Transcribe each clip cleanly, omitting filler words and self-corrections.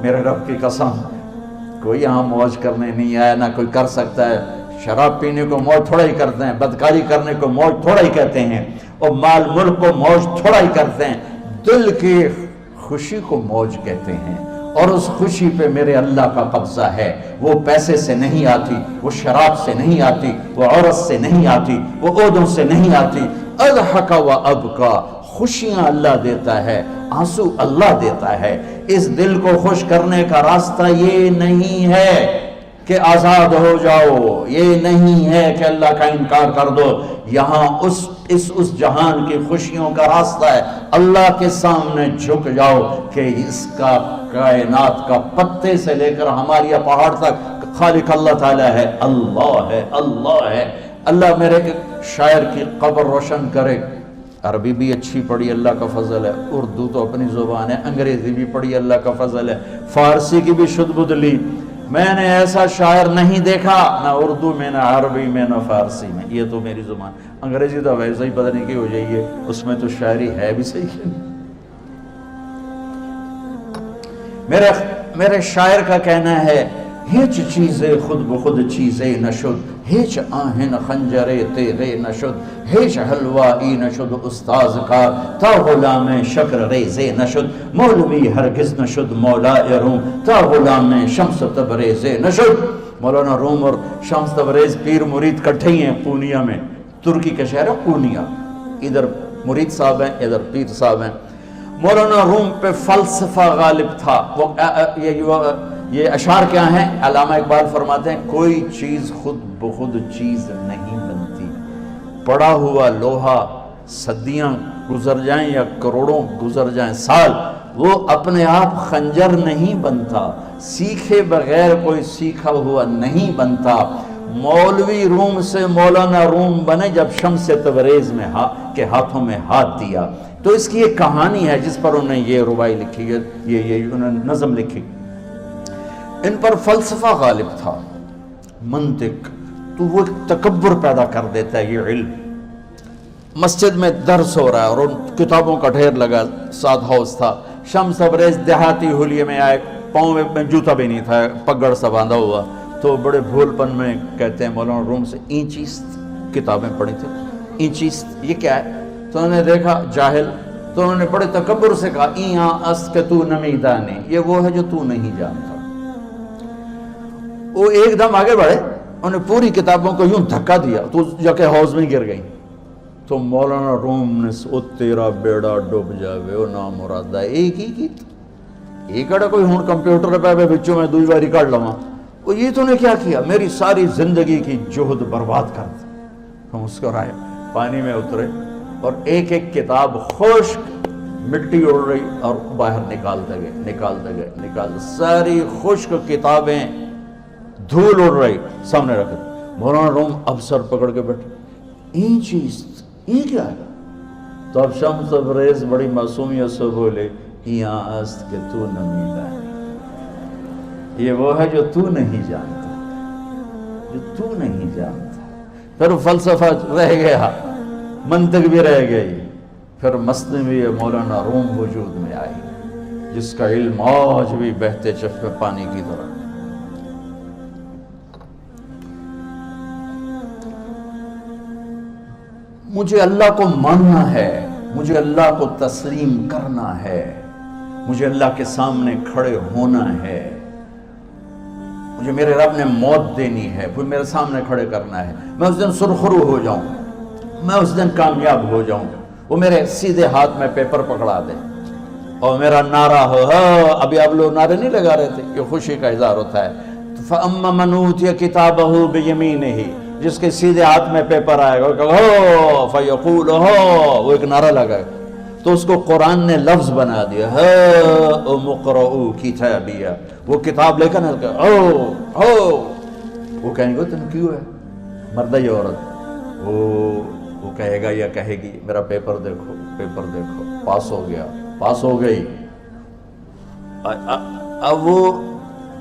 میرے رب کی قسم کوئی یہاں موج کرنے نہیں آیا، نہ کوئی کر سکتا ہے۔ شراب پینے کو موج تھوڑا ہی کرتے ہیں، بدکاری کرنے کو موج تھوڑا ہی کہتے ہیں، اور مال ملک کو موج تھوڑا ہی کرتے ہیں، دل کی خوشی کو موج کہتے ہیں۔ اور اس خوشی پہ میرے اللہ کا قبضہ ہے، وہ پیسے سے نہیں آتی، وہ شراب سے نہیں آتی، وہ عورت سے نہیں آتی، وہ عہدوں سے نہیں آتی۔ اضحک و ابکا، خوشیاں اللہ دیتا ہے، آنسو اللہ دیتا ہے۔ اس دل کو خوش کرنے کا راستہ یہ نہیں ہے کہ آزاد ہو جاؤ، یہ نہیں ہے کہ اللہ کا انکار کر دو۔ یہاں اس جہان کی خوشیوں کا راستہ ہے اللہ کے سامنے جھک جاؤ کہ اس کا کائنات کا پتے سے لے کر ہمارے پہاڑ تک خالق اللہ تعالیٰ ہے، اللہ ہے، اللہ ہے۔ اللہ میرے شاعر کی قبر روشن کرے۔ عربی بھی اچھی پڑھی، اللہ کا فضل ہے، اردو تو اپنی زبان ہے، انگریزی بھی پڑھی، اللہ کا فضل ہے، فارسی کی بھی شد بد لی۔ میں نے ایسا شاعر نہیں دیکھا، نہ اردو میں، نہ عربی میں، نہ فارسی میں، یہ تو میری زبان۔ انگریزی تو ویسے ہی پتہ نہیں کی ہو جائیے، اس میں تو شاعری ہے بھی صحیح۔ میرے شاعر کا کہنا ہے، ہیچ چیزیں خود بخود چیزیں نشد، ہیچ آہن خنجرے تیغے نشد، ہیچ حلوائی نشد استاذ کا، تا غلام شکر ریزے نشد، مولوی ہرگز نشد مولا روم، تا غلام شمس تبریز نشد۔ مولانا روم اور شمس تبریز پیر مرید کٹھے ہی ہیں پونیا میں، ترکی کا شہر ہے پونیا، ادھر مرید صاحب ہیں، ادھر پیر صاحب ہیں۔ مولانا روم پہ فلسفہ غالب تھا۔ یہ اشعار کیا ہیں؟ علامہ اقبال فرماتے ہیں، کوئی چیز خود بخود چیز نہیں بنتی، پڑا ہوا لوہا صدیاں گزر جائیں یا کروڑوں گزر جائیں سال، وہ اپنے آپ خنجر نہیں بنتا، سیکھے بغیر کوئی سیکھا ہوا نہیں بنتا۔ مولوی روم سے مولانا روم بنے جب شمس تبریز میں کے ہاتھوں میں ہاتھ دیا۔ تو اس کی ایک کہانی ہے جس پر انہوں نے یہ ربائی لکھی ہے، یہ انہوں نے نظم لکھی۔ ان پر فلسفہ غالب تھا، منطق، تو وہ تکبر پیدا کر دیتا ہے یہ علم۔ مسجد میں درس ہو رہا ہے اور ان کتابوں کا ڈھیر لگا، ساتھ ہاؤس تھا۔ شمس تبریز دیہاتی حلیے میں آئے، پاؤں میں جوتا بھی نہیں تھا، پگڑ سا باندھا ہوا، تو بڑے بھول پن میں کہتے ہیں مولانا روم سے اینچیست کتابیں پڑھی تھی، اینچیست یہ کیا ہے؟ تو انہوں نے دیکھا جاہل، تو انہوں نے بڑے تکبر سے کہا ایاں است کہ تو نمیدانی، یہ وہ ہے جو تو نہیں جانتا۔ وہ ایک دم آگے بڑھے، انہوں نے پوری کتابوں کو یوں دھکا دیا تو جا کے حوض میں گر گئی۔ تو مولانا روم نے او تیرا بیڑا ڈوب جاوے او نام مرادہ ایک ہی کی ایک اڑا کوئی ہون کمپیوٹر پہ بچوں میں دوئی باری کر لواں، وہ یہ تو نے کیا کیا، میری ساری زندگی کی جہد برباد کر دی۔ ہم مسکرائے، پانی میں اترے اور ایک ایک کتاب خشک مٹی اڑ رہی اور باہر نکالتے گئے، ساری خشک کتابیں دھول اڑ رہی سامنے رکھ دی۔ مولانا روم اب سر پکڑ کے بیٹھے، این چیز یہ کیا ہے؟ تو اب شمس تبریز بڑی معصومیت سے بولے یہاں است کہ تو نمیدانی، یہ وہ ہے جو تو نہیں جانتا، جو تو نہیں جانتا۔ پھر فلسفہ رہ گیا، منطق بھی رہ گئی، پھر مثنوی مولانا روم وجود میں آئی جس کا علم آج بھی بہتے چشمے پانی کی طرح۔ مجھے اللہ کو ماننا ہے، مجھے اللہ کو تسلیم کرنا ہے، مجھے اللہ کے سامنے کھڑے ہونا ہے، مجھے میرے رب نے موت دینی ہے، پھر میرے سامنے کھڑے کرنا ہے، میں اس دن سرخرو ہو جاؤں، میں اس دن کامیاب ہو جاؤں، وہ میرے سیدھے ہاتھ میں پیپر پکڑا دے اور میرا نعرہ ہو۔ ابھی آپ لوگ نعرے نہیں لگا رہے تھے، یہ خوشی کا اظہار ہوتا ہے۔ فَأَمَّا مَنْ أُوتِيَ كِتَابَهُ بِيَمِينِهِ، جس کے سیدھے ہاتھ میں پیپر آئے گا ہو فیقول ہو، وہ ایک نعرہ لگائے تو اس کو قرآن نے لفظ بنا دیا، ہا مقرؤ کتابیہ، وہ کتاب لے کر وہ کہیں گے تم کیوں ہے مردہ یا عورت، وہ کہے گا یا کہے گی میرا پیپر دیکھو، پیپر دیکھو، پاس ہو گیا، پاس ہو گئی۔ اب وہ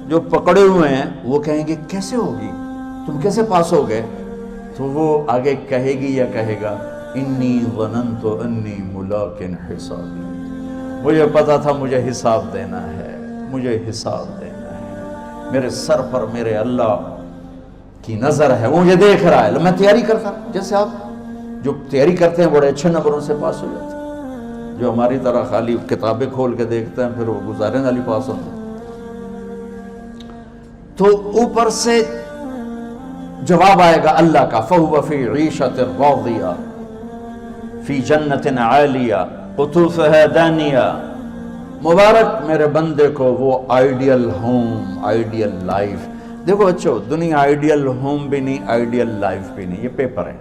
جو پکڑے ہوئے ہیں وہ کہیں گے کیسے ہوگی، تم کیسے پاس ہو گئے؟ تو وہ آگے کہے گی یا کہے گا انی ظننت انی ملاق حسابی، مجھے پتا تھا مجھے حساب دینا ہے، مجھے حساب دینا ہے، میرے سر پر میرے اللہ کی نظر ہے، وہ مجھے دیکھ رہا ہے. میں تیاری کرتا ہوں، جیسے آپ جو تیاری کرتے ہیں بڑے اچھے نمبروں سے پاس ہو جاتے ہیں، جو ہماری طرح خالی کتابیں کھول کے دیکھتے ہیں پھر وہ گزارے والی پاس ہوتے ہیں. تو اوپر سے جواب آئے گا اللہ کا، فَهُوَ فِي عِيشَةٍ رَاضِيَةٍ فِي جَنَّةٍ عَالِيَةٍ قُطُوفُهَا دَانِيَةٌ. مبارک میرے بندے کو وہ آئیڈیل ہوم، آئیڈیل لائف. دیکھو بچو، دنیا آئیڈیل ہوم بھی نہیں، آئیڈیل لائف بھی نہیں، یہ پیپر ہے،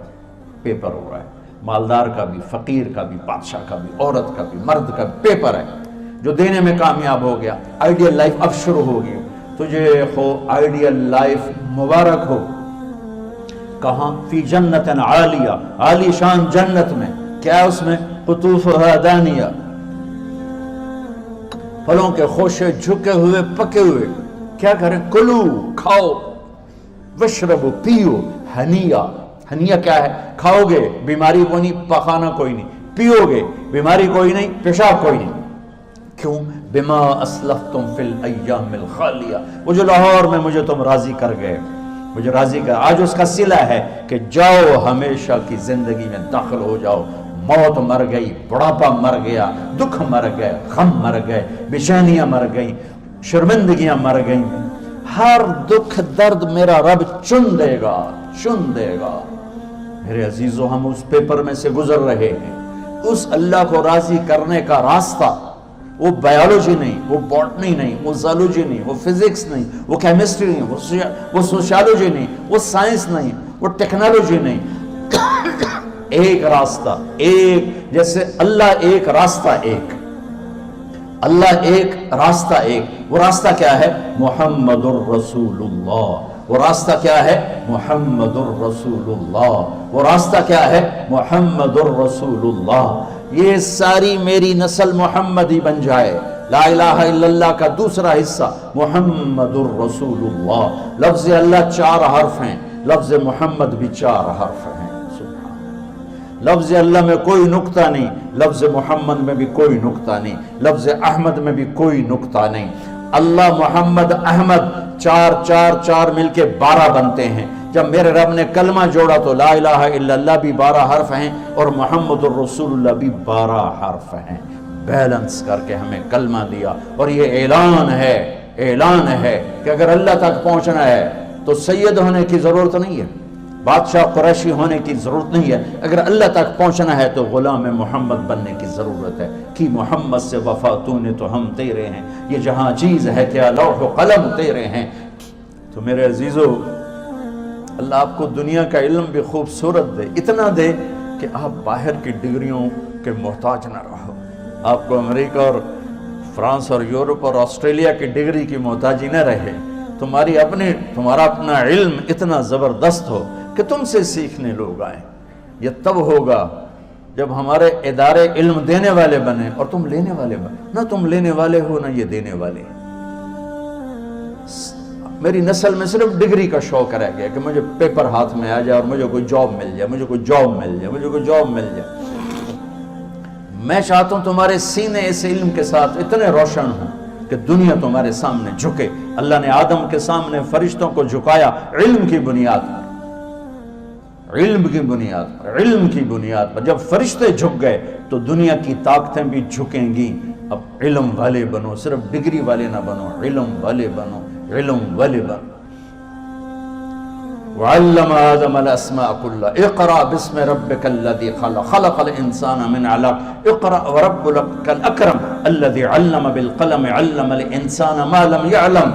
پیپر ہو رہا ہے. مالدار کا بھی، فقیر کا بھی، بادشاہ کا بھی، عورت کا بھی، مرد کا بھی پیپر ہے. جو دینے میں کامیاب ہو گیا، آئیڈیل لائف اب شروع ہوگی. تجھے ہو آئیڈیل لائف مبارک ہو. کہاں؟ فی جنت عالیہ، عالی شان جنت میں. کیا اس میں؟ قطوفها دانیہ، پھلوں کے خوشے جھکے ہوئے پکے ہوئے. کیا کریں؟ کلو، کھاؤ، وشربو، پیو، ہنیا. ہنیا کیا ہے؟ کھاؤ گے بیماری کوئی نہیں، پخانا کوئی نہیں. پیو گے بیماری کوئی نہیں، پیشاب کوئی نہیں. کیوں؟ بما اسلفتم فی الایام الخالیہ. وہ جو لاہور میں مجھے تم راضی کر گئے، مجھے راضی کر، آج اس کا صلہ ہے کہ جاؤ ہمیشہ کی زندگی میں داخل ہو جاؤ. موت مر گئی، بڑھاپا مر گیا، دکھ مر گئے، غم مر گئے، بے چینیاں مر گئیں، شرمندگیاں مر گئیں. ہر دکھ درد میرا رب چن دے گا، چن دے گا. میرے عزیزو، ہم اس پیپر میں سے گزر رہے ہیں. اس اللہ کو راضی کرنے کا راستہ، وہ بایولوجی نہیں، وہ باٹنی نہیں، وہ زالوجی نہیں، وہ فزکس نہیں، وہ کیمسٹری نہیں، وہ سوشیالوجی نہیں، وہ سائنس نہیں، وہ ٹیکنالوجی نہیں. ایک راستہ، ایک، جیسے اللہ ایک، راستہ ایک. اللہ ایک، راستہ ایک. وہ راستہ کیا ہے؟ محمد الرسول اللہ. وہ راستہ کیا ہے؟ محمد الرسول اللہ. وہ راستہ کیا ہے؟ محمد الرسول اللہ. یہ ساری میری نسل محمدی بن جائے. لا الہ الا اللہ کا دوسرا حصہ محمد الرسول اللہ. لفظ اللہ 4 حرف ہیں، لفظ محمد بھی 4 حرف ہیں. لفظ اللہ میں کوئی نقطہ نہیں، لفظ محمد میں بھی کوئی نقطہ نہیں، لفظ احمد میں بھی کوئی نقطہ نہیں. اللہ، محمد، احمد، 4 4 4 مل کے 12 بنتے ہیں. جب میرے رب نے کلمہ جوڑا تو لا الہ الا اللہ بھی 12 حرف ہیں اور محمد الرسول اللہ بھی 12 حرف ہیں. بیلنس کر کے ہمیں کلمہ دیا. اور یہ اعلان ہے، اعلان ہے کہ اگر اللہ تک پہنچنا ہے تو سید ہونے کی ضرورت نہیں ہے، بادشاہ قریشی ہونے کی ضرورت نہیں ہے. اگر اللہ تک پہنچنا ہے تو غلام محمد بننے کی ضرورت ہے. کہ محمد سے وفا تو نے تو ہم تیرے ہیں، یہ جہاں چیز ہے کیا لوح و قلم تیرے ہیں. تو میرے عزیزو، اللہ آپ کو دنیا کا علم بھی خوبصورت دے، اتنا دے کہ آپ باہر کی ڈگریوں کے محتاج نہ رہو. آپ کو امریکہ اور فرانس اور یورپ اور آسٹریلیا کی ڈگری کی محتاجی نہ رہے. تمہارا اپنا علم اتنا زبردست ہو کہ تم سے سیکھنے لوگ آئیں. یہ تب ہوگا جب ہمارے ادارے علم دینے والے بنے اور تم لینے والے بنے. نہ تم لینے والے ہو نہ یہ دینے والے. میری نسل میں صرف ڈگری کا شوق رہ گیا کہ مجھے پیپر ہاتھ میں آ جائے اور مجھے کوئی جاب مل جائے، مجھے کوئی جاب مل جائے، مجھے کوئی جاب مل جائے. میں چاہتا ہوں تمہارے سینے اس علم کے ساتھ اتنے روشن ہوں کہ دنیا تمہارے سامنے جھکے. اللہ نے آدم کے سامنے فرشتوں کو جھکایا علم کی بنیاد پر، علم کی بنیاد پر، علم کی بنیاد پر. جب فرشتے جھک گئے تو دنیا کی طاقتیں بھی جھکیں گی. اب علم والے بنو، صرف ڈگری والے نہ بنو، علم والے بنو، علم والے بنو. وعلم آدم الاسماء كلها اقرأ باسم ربك الذي خلق خلق الانسان من علق اقرأ وربك الاكرم الذي علم بالقلم علم الانسان ما لم يعلم.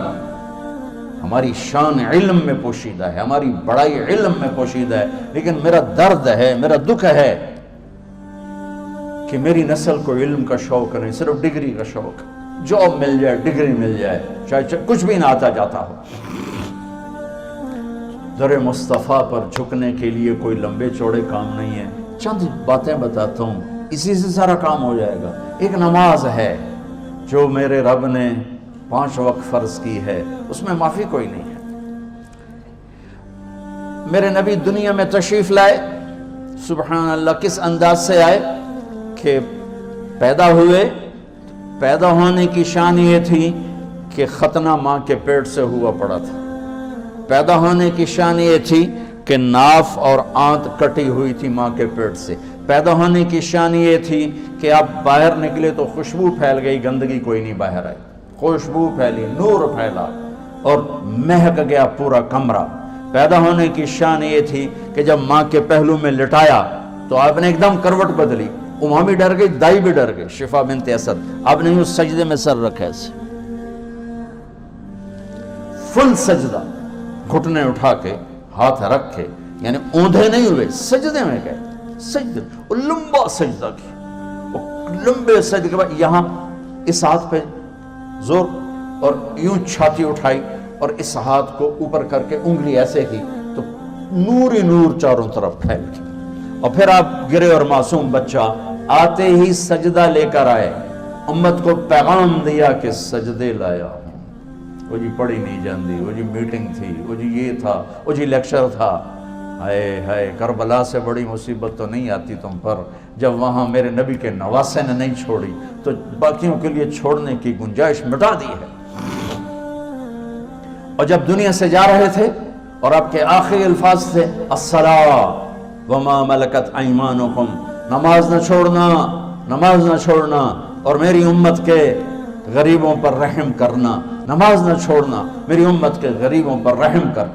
ہماری شان علم میں پوشیدہ ہے، ہماری بڑائی علم میں پوشیدہ ہے. لیکن میرا درد ہے، میرا دکھ ہے کہ میری نسل کو علم کا شوق نہیں، صرف ڈگری کا شوق. جاب مل جائے، ڈگری مل جائے، چاہے کچھ بھی نہ آتا جاتا ہو. در مصطفیٰ پر جھکنے کے لیے کوئی لمبے چوڑے کام نہیں ہے. چند باتیں بتاتا ہوں، اسی سے سارا کام ہو جائے گا. ایک نماز ہے جو میرے رب نے 5 وقت فرض کی ہے، اس میں معافی کوئی نہیں ہے. میرے نبی دنیا میں تشریف لائے، سبحان اللہ، کس انداز سے آئے کہ پیدا ہوئے. پیدا ہونے کی شان یہ تھی کہ ختنہ ماں کے پیٹ سے ہوا پڑا تھا. پیدا ہونے کی شان یہ تھی کہ ناف اور آنت کٹی ہوئی تھی ماں کے پیٹ سے. پیدا ہونے کی شان یہ تھی کہ آپ باہر نکلے تو خوشبو پھیل گئی, گندگی کوئی نہیں باہر آئی, خوشبو پھیلی, نور پھیلا اور مہک گیا پورا کمرہ. پیدا ہونے کی شان یہ تھی کہ جب ماں کے پہلو میں لٹایا تو آپ نے ایک دم کروٹ بدلی. ماں بھی ڈر گئی, دائی بھی ڈر گئی, شفا بنت اسد. آپ نے اس سجدے میں سر رکھا ایسے فل سجدہ, گھٹنے اٹھا کے ہاتھ رکھ کے, یعنی اوندھے نہیں ہوئے, سجدے میں گئے. سجدے اور لمبا سجدہ کی, لمبے سجدے کے بعد یہاں اس ہاتھ پہ زور اور یوں چھاتی اٹھائی اور اس ہاتھ کو اوپر کر کے انگلی ایسے کی تو نور ہی نور چاروں طرف پھیل گیا. اور پھر آپ گرے اور معصوم بچہ آتے ہی سجدہ لے کر آئے, امت کو پیغام دیا کہ سجدے لایا ہوں. وہ جی پڑھی نہیں جاندی, وہ جی میٹنگ تھی, وہ جی یہ تھا, وہ جی لیکچر تھا. ہائے ہائے, کربلا سے بڑی مصیبت تو نہیں آتی تم پر جب وہاں میرے نبی کے نواسے نے نہیں چھوڑی تو باقیوں کے لیے چھوڑنے کی گنجائش مٹا دی ہے. اور جب دنیا سے جا رہے تھے اور آپ کے آخری الفاظ تھے الصلاۃ وما ملکت ایمانکم, نماز نہ چھوڑنا, نماز نہ چھوڑنا, اور میری امت کے غریبوں پر رحم کرنا, نماز نہ چھوڑنا, میری امت کے غریبوں پر رحم کر.